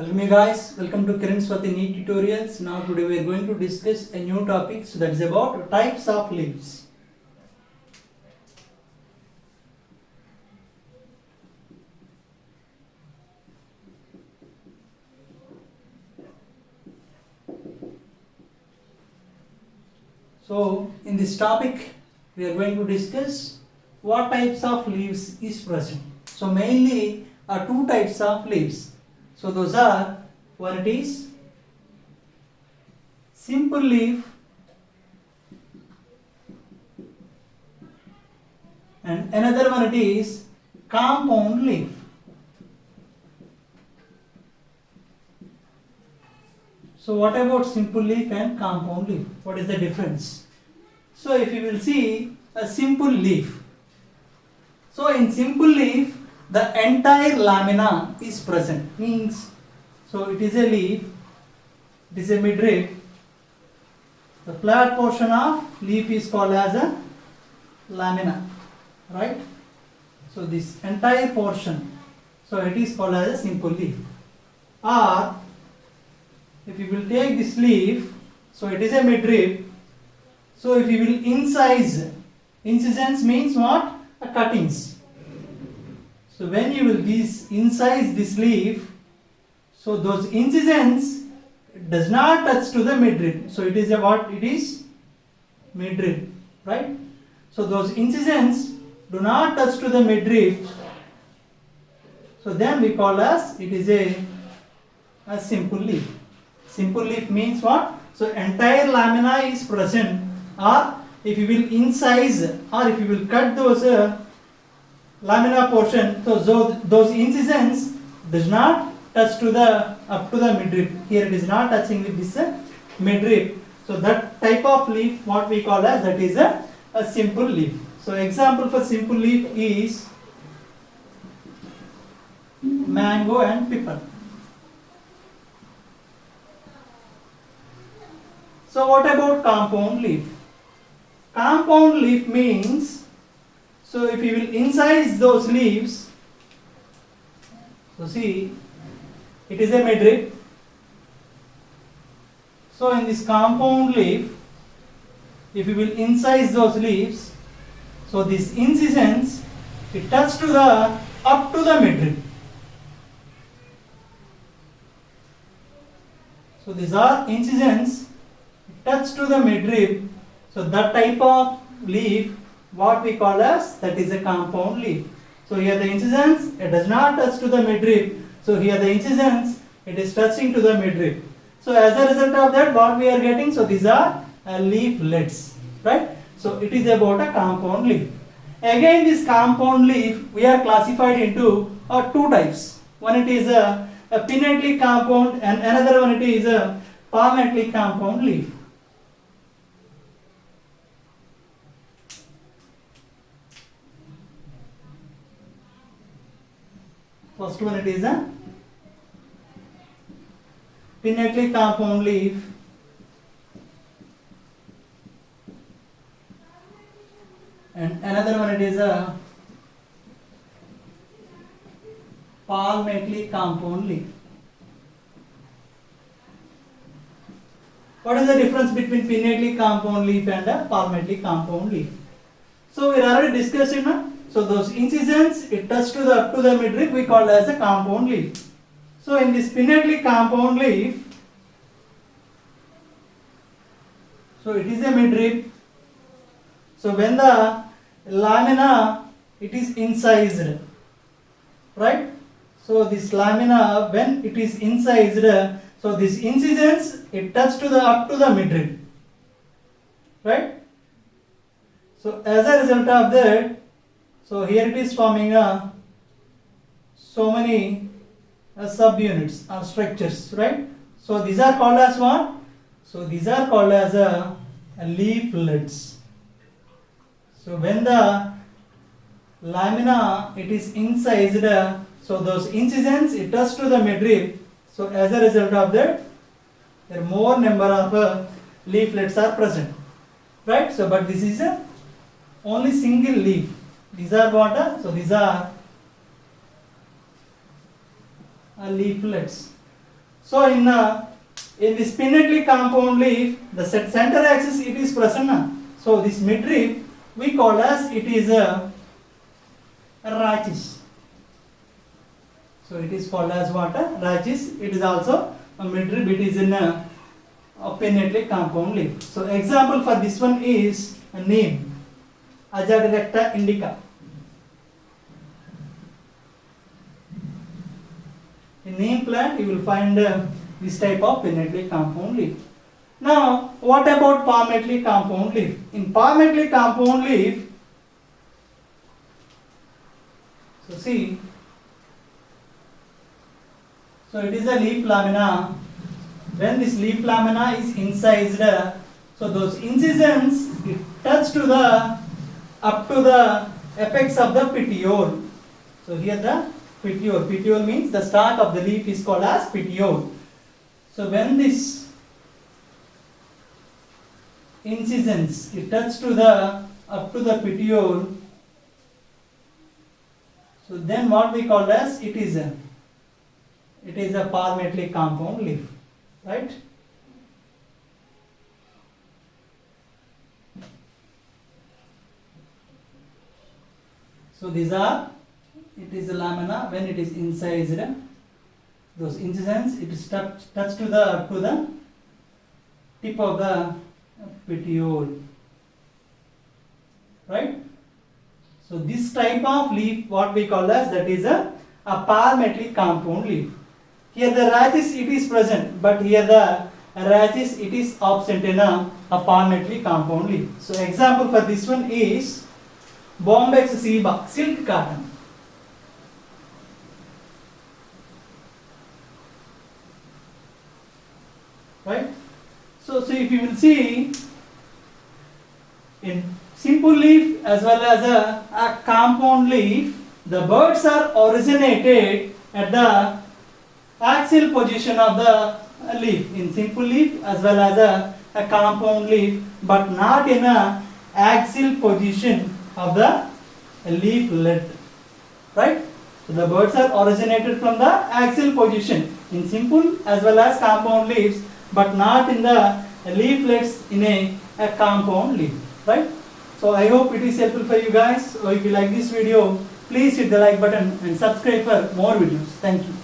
Hello me guys, welcome to Kiran Swati NEET tutorials. Now today we are going to discuss a new topic, so that is about types of leaves. So in this topic we are going to discuss what types of leaves is present. So mainly are two types of leaves. So those are, one it is simple leaf and another one it is compound leaf. So what about simple leaf and compound leaf? What is the difference? So if you will see a simple leaf. So in simple leaf the entire lamina is present. Means, so it is a leaf, it is a midrib. The flat portion of leaf is called as a lamina, right? So this entire portion, so it is called as a simple leaf. Or if you will take this leaf, so it is a midrib. So if you will incisions means what? A cuttings. So when you will incise this leaf, so those incisions does not touch to the midrib. So it is a what? It is midrib, right? So those incisions do not touch to the midrib. So then we call as it is a simple leaf. Simple leaf means what? So entire lamina is present, or if you will incise or if you will cut those lamina portion, so those incisions does not touch to the up to the midrib. Here it is not touching with this midrib. So that type of leaf what we call as that is a simple leaf. So example for simple leaf is mango and pipal. So what about compound leaf? Compound leaf means, so if you will incise those leaves, so see it is a midrib. So in this compound leaf, if you will incise those leaves, so these incisions it touch to the up to the midrib. So these are incisions touch to the midrib. So that type of leaf what we call as that is a compound leaf. So here the incisions it does not touch to the midrib. So here the incisions it is touching to the midrib. So as a result of that what we are getting, so these are leaflets, right? So it is about a compound leaf. Again this compound leaf we are classified into two types. One it is a pinnately compound and another one it is a palmately compound leaf. First one it is a pinnately compound leaf and another one it is a palmately compound leaf. What is the difference between pinnately compound leaf and a palmately compound leaf? So we are already discussing now. So those incisions it touch to the up to the midrib we call as a compound leaf. So in this pinnately compound leaf, so it is a midrib. So when the lamina it is incised, right? So this lamina when it is incised, so these incisions it touch to the up to the midrib, right? So as a result of that, so here it is forming so many subunits or structures, right? So these are called as what? So these are called as leaflets. So when the lamina it is incised, so those incisions it touch to the midrib. So as a result of that, there are more number of leaflets are present, right? So but this is only single leaf. These are what? So these are leaflets. So in this pinnately compound leaf, the center axis it is present. So this midrib we call as it is a rachis. So it is called as what? A rachis. It is also a midrib. It is in a pinnately compound leaf. So example for this one is a neem, Azadirachta indica. In neem plant you will find this type of pinnately compound leaf. Now what about palmately compound leaf? In palmately compound leaf, so see, so it is a leaf lamina. When this leaf lamina is incised, so those incisions it touch to the up to the apex of the petiole. So here the petiole. Petiole means the stalk of the leaf is called as petiole. So when this incisions it touch to the up to the petiole, so then what we call as it is a palmately compound leaf, right? So these are, it is a lamina. When it is incised, those incisions it is touch to the tip of the petiole, right? So this type of leaf what we call as that is a palmately compound leaf. Here the rachis it is present, but here the rachis it is absent in a palmately compound leaf. So example for this one is Bombyx ceiba, silk cotton. Right? So if you will see in simple leaf as well as a compound leaf, the birds are originated at the axial position of the leaf in simple leaf as well as a compound leaf, but not in a axial position of the leaflet, right? So the birds are originated from the axial position in simple as well as compound leaves, but not in the leaflets in a compound leaf, right? So I hope it is helpful for you guys. So if you like this video, please hit the like button and subscribe for more videos. Thank you.